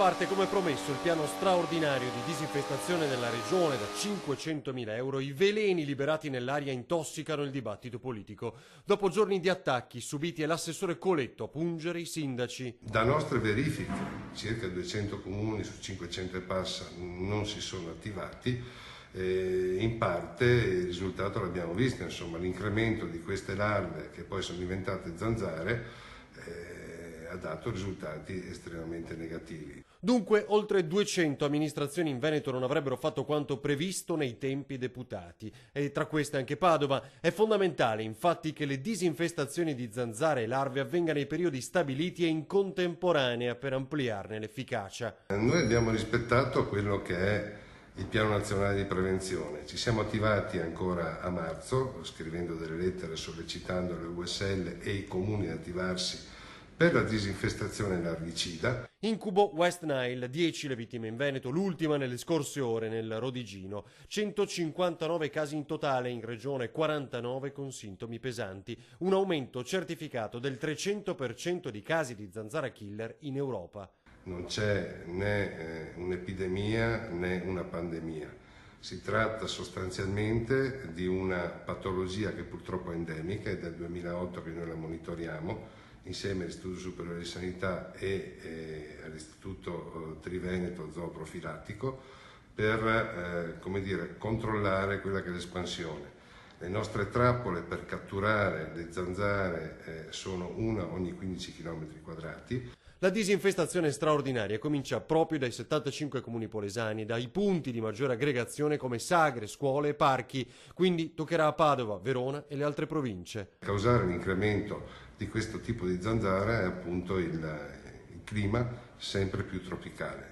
parte, come promesso, il piano straordinario di disinfestazione della regione da 500.000 euro. I veleni liberati nell'aria intossicano il dibattito politico. Dopo giorni di attacchi subiti è l'assessore Coletto a pungere i sindaci. Da nostre verifiche, circa 200 comuni su 500 e passa non si sono attivati. In parte il risultato l'abbiamo visto, insomma, l'incremento di queste larve che poi sono diventate zanzare ha dato risultati estremamente negativi. Dunque, oltre 200 amministrazioni in Veneto non avrebbero fatto quanto previsto nei tempi deputati. E tra queste anche Padova. È fondamentale, infatti, che le disinfestazioni di zanzare e larve avvengano nei periodi stabiliti e in contemporanea per ampliarne l'efficacia. Noi abbiamo rispettato quello che è il piano nazionale di prevenzione. Ci siamo attivati ancora a marzo, scrivendo delle lettere sollecitando le USL e i comuni ad attivarsi per la disinfestazione larvicida. Incubo West Nile, 10 le vittime in Veneto, l'ultima nelle scorse ore nel Rodigino. 159 casi in totale in regione, 49 con sintomi pesanti. Un aumento certificato del 300% di casi di zanzara killer in Europa. Non c'è né un'epidemia né una pandemia. Si tratta sostanzialmente di una patologia che purtroppo è endemica, è dal 2008 che noi la monitoriamo, insieme all'Istituto Superiore di Sanità e all'Istituto Triveneto Zooprofilattico per controllare quella che è l'espansione. Le nostre trappole per catturare le zanzare sono una ogni 15 km quadrati. La disinfestazione straordinaria comincia proprio dai 75 comuni polesani, dai punti di maggiore aggregazione come sagre, scuole e parchi, quindi toccherà a Padova, Verona e le altre province. Causare l'incremento di questo tipo di zanzara è appunto il clima sempre più tropicale.